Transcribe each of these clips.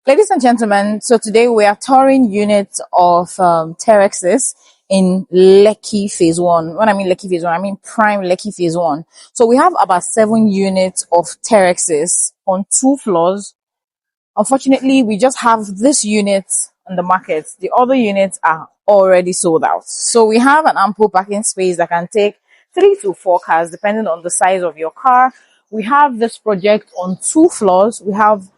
Ladies and gentlemen, so today we are touring units of terraces in Lekki Phase 1. When I mean Lekki Phase 1, I mean prime Lekki Phase 1. So we have about 7 units of terraces on 2 floors. Unfortunately, we just have this unit on the market. The other units are already sold out. So we have an ample parking space that can take 3 to 4 cars, depending on the size of your car. We have this project on 2 floors. We have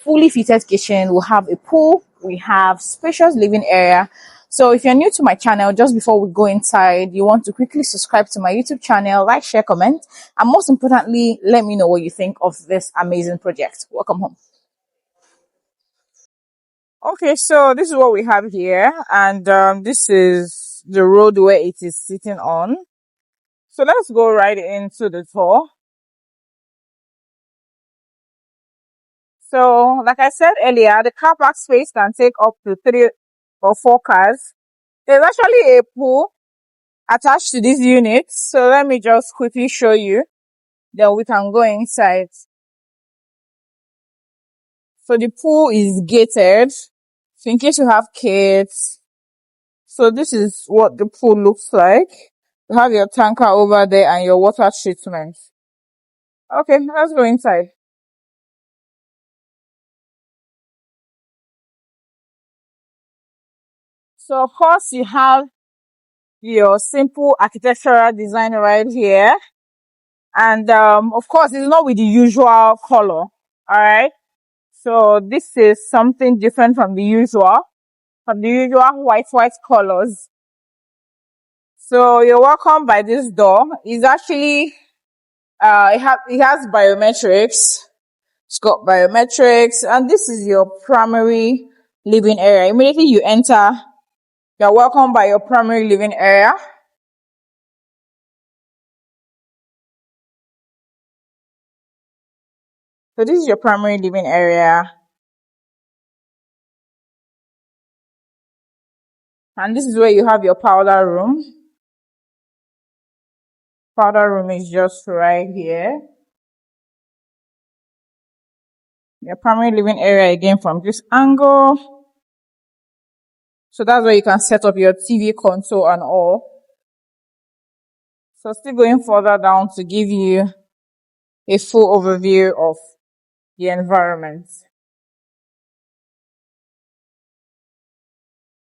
fully fitted kitchen. We'll have a pool. We have spacious living area. So if you're new to my channel, just before we go inside, you want to quickly subscribe to my YouTube channel, like, share, comment, and most importantly, let me know what you think of this amazing project. Welcome home. Okay, so this is what we have here, and this is the road where it is sitting on. So let's go right into the tour. So, like I said earlier, the car park space can take up to 3 or 4 cars. There's actually a pool attached to this unit. So let me just quickly show you. Then we can go inside. So the pool is gated. So in case you have kids. So this is what the pool looks like. You have your tanker over there and your water treatment. Okay, let's go inside. So of course you have your simple architectural design right here. And of course it's not with the usual color. Alright. So this is something different from the usual white colors. So you're welcome by this door. It's actually it has biometrics. It's got biometrics, and this is your primary living area. Immediately you enter, you're welcomed by your primary living area. So this is your primary living area. And this is where you have your powder room. Powder room is just right here. Your primary living area again from this angle. So that's where you can set up your TV console and all. So still going further down to give you a full overview of the environment.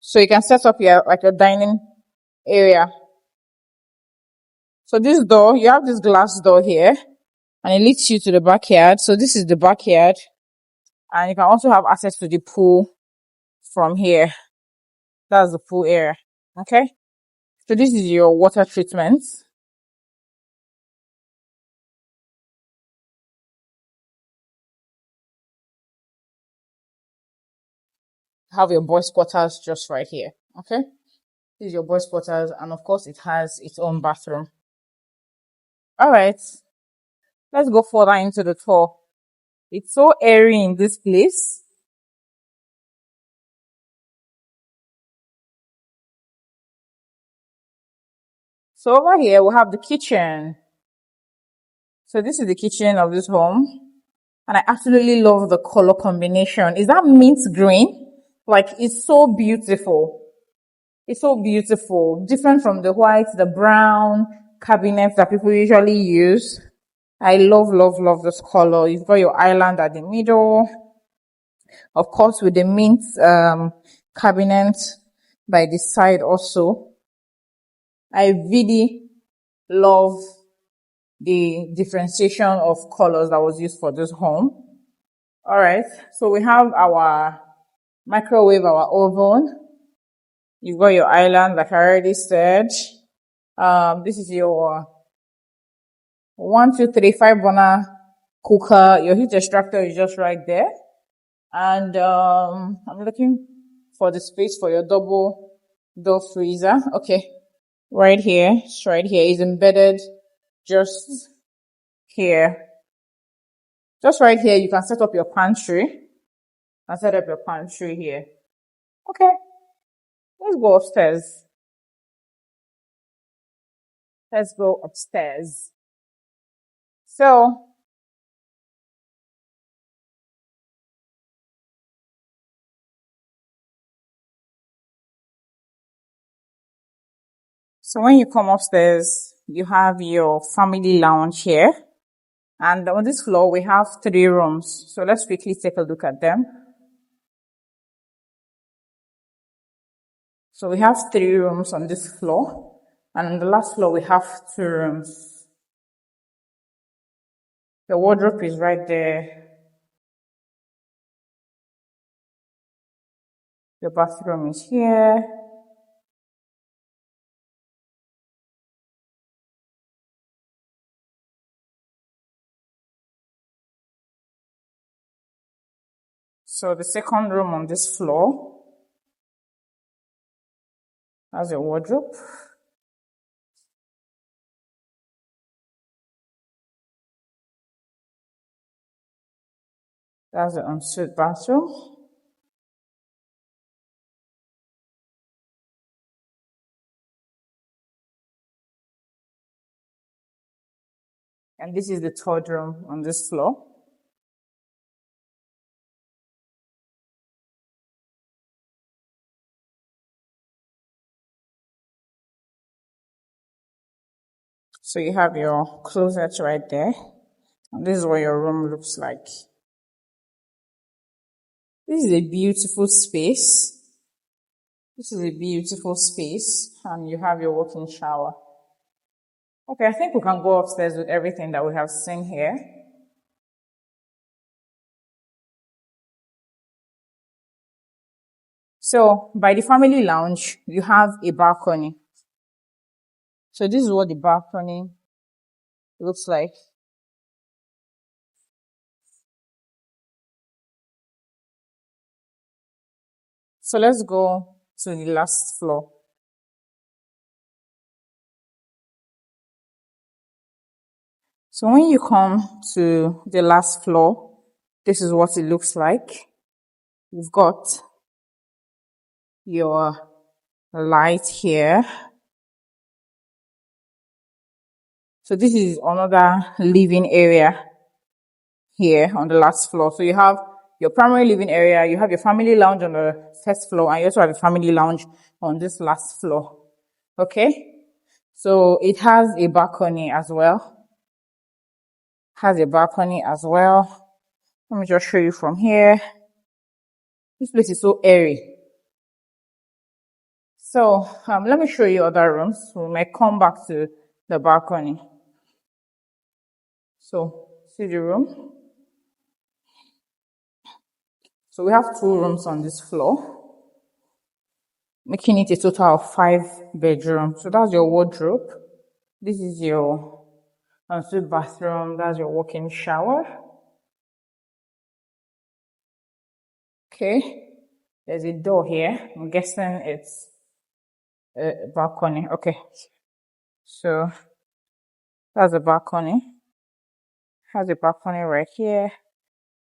So you can set up your like a dining area. So this door, you have this glass door here, and it leads you to the backyard. So this is the backyard, and you can also have access to the pool from here. That's the pool area. Okay. So this is your water treatment. Have your boys' quarters just right here. Okay. This is your boys' quarters, and of course it has its own bathroom. Alright. Let's go further into the tour. It's so airy in this place. So over here we have the kitchen. So this is the kitchen of this home. And I absolutely love the color combination. Is that mint green? Like, it's so beautiful. It's so beautiful. Different from the white, the brown cabinets that people usually use. I love this color. You've got your island at the middle. Of course, with the mint cabinet by the side also. I really love the differentiation of colors that was used for this home. Alright, so we have our microwave, our oven. You've got your island, like I already said. This is your 5 burner cooker. Your heat extractor is just right there. And I'm looking for the space for your double door freezer. Okay, right here. It's right here. It's embedded just here. Just right here, you can set up your pantry. Here. Okay, let's go upstairs. So, So when you come upstairs, you have your family lounge here. And on this floor, we have 3 rooms. So let's quickly take a look at them. So we have 3 rooms on this floor. And on the last floor, we have 2 rooms. The wardrobe is right there. The bathroom is here. So the second room on this floor has a wardrobe. That's the ensuite bathroom. And this is the third room on this floor. So you have your closet right there. And this is what your room looks like. This is a beautiful space. This is a beautiful space. And you have your walk-in shower. Okay, I think we can go upstairs with everything that we have seen here. So by the family lounge, you have a balcony. So this is what the balcony looks like. So let's go to the last floor. So when you come to the last floor, this is what it looks like. You've got your light here. So this is another living area here on the last floor. So you have your primary living area, you have your family lounge on the first floor, and you also have a family lounge on this last floor. Okay? So it has a balcony as well. Has a balcony as well. Let me just show you from here. This place is so airy. So let me show you other rooms. We might come back to the balcony. So see the room. So we have 2 rooms on this floor, making it a total of 5 bedrooms. So that's your wardrobe. This is your ensuite bathroom. That's your walk-in shower. Okay. There's a door here. I'm guessing it's a balcony. Okay. So that's a balcony. Has a balcony right here.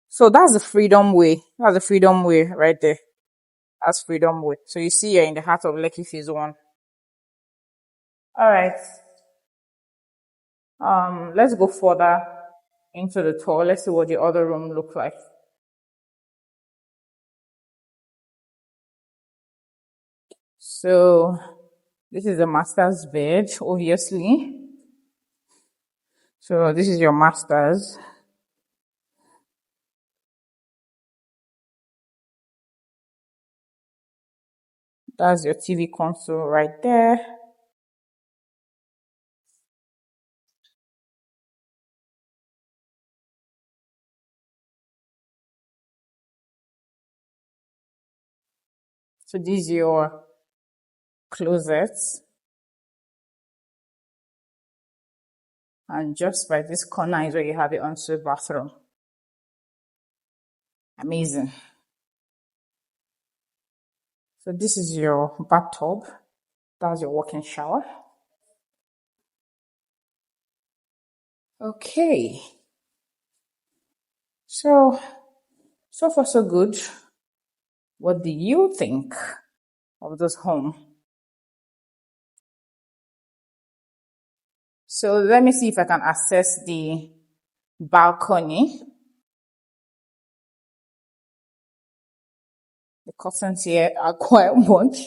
So that's the Freedom Way. That's the Freedom Way right there. That's Freedom Way. So you see you're in the heart of Lekki Phase 1. Alright. Let's go further into the tour. Let's see what the other room looks like. So this is the master's bed, obviously. So this is your master's. That's your TV console right there. So this is your closet. And just by this corner is where you have your ensuite bathroom. Amazing. So this is your bathtub. That's your walk-in shower. Okay. So far so good. What do you think of this home? So let me see if I can access the balcony. The curtains here are quite much.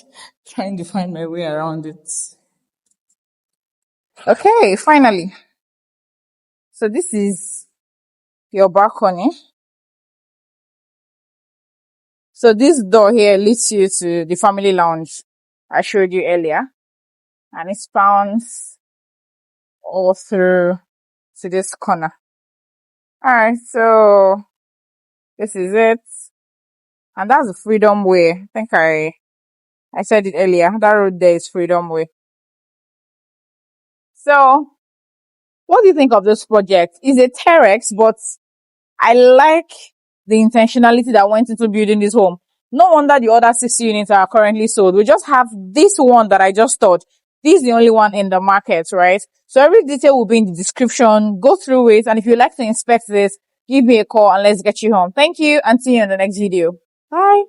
Trying to find my way around it. Okay, finally. So this is your balcony. So this door here leads you to the family lounge I showed you earlier. And it spans all through to this corner. Alright, so this is it. And that's the Freedom Way. I think I said it earlier. That road there is Freedom Way. So what do you think of this project? It's a terrace, but I like the intentionality that went into building this home. No wonder the other 6 units are currently sold. We just have this one that I just thought. This is the only one in the market, right? So every detail will be in the description. Go through it. And if you'd like to inspect this, give me a call and let's get you home. Thank you and see you in the next video. Bye.